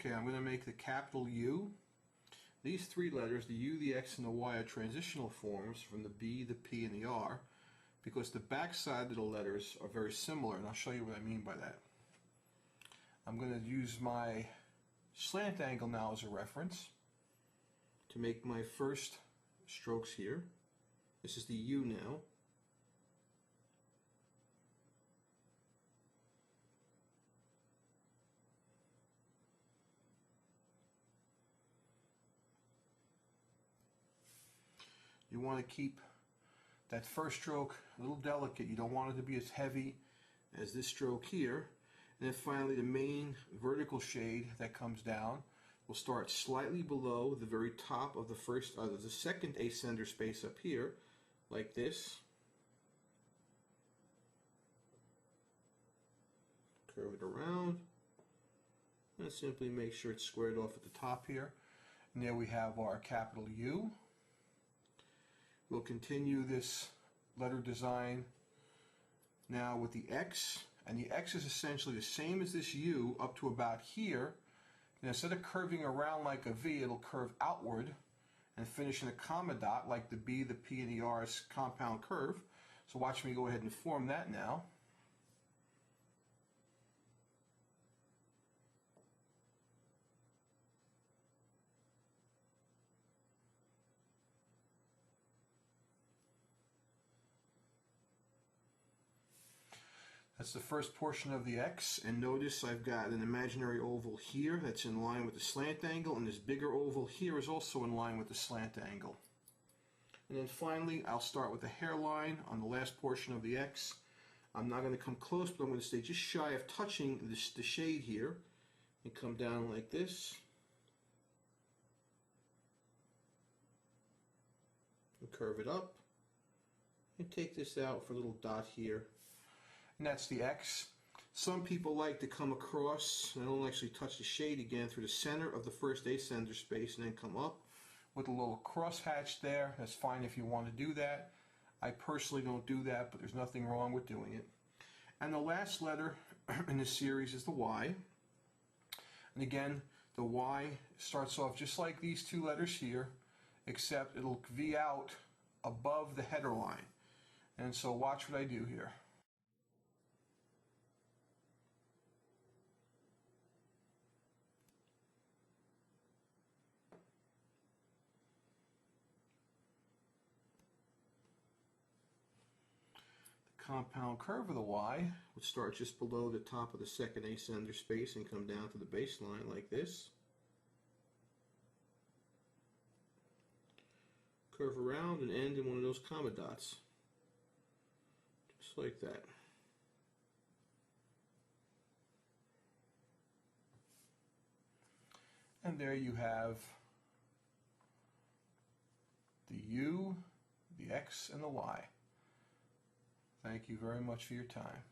Okay, I'm going to make the capital U. These three letters, the U, the X, and the Y, are transitional forms from the B, the P, and the R, because the back side of the letters are very similar, and I'll show you what I mean by that. I'm going to use my slant angle now as a reference to make my first strokes here. This is the U now. You want to keep that first stroke a little delicate. You don't want it to be as heavy as this stroke here. And then finally the main vertical shade that comes down will start slightly below the very top of the second ascender space up here, like this. Curve it around and simply make sure it's squared off at the top here. And there we have our capital U. We'll continue this letter design now with the X, and the X is essentially the same as this U up to about here. And instead of curving around like a V, it'll curve outward and finish in a comma dot like the B, the P, and the R's compound curve. So watch me go ahead and form that now. That's the first portion of the X, and notice I've got an imaginary oval here that's in line with the slant angle, and this bigger oval here is also in line with the slant angle. And then finally I'll start with the hairline on the last portion of the X. I'm not going to come close, but I'm going to stay just shy of touching the shade here and come down like this. And curve it up and take this out for a little dot here. And that's the X. Some people like to come across, and I don't actually touch the shade again, through the center of the first ascender space and then come up with a little crosshatch there. That's fine if you want to do that. I personally don't do that, but there's nothing wrong with doing it. And the last letter in this series is the Y. And again, the Y starts off just like these two letters here, except it'll V out above the header line. And so watch what I do here. Compound curve of the Y would start just below the top of the second ascender space and come down to the baseline like this. Curve around and end in one of those comma dots. Just like that. And there you have the U, the X, and the Y. Thank you very much for your time.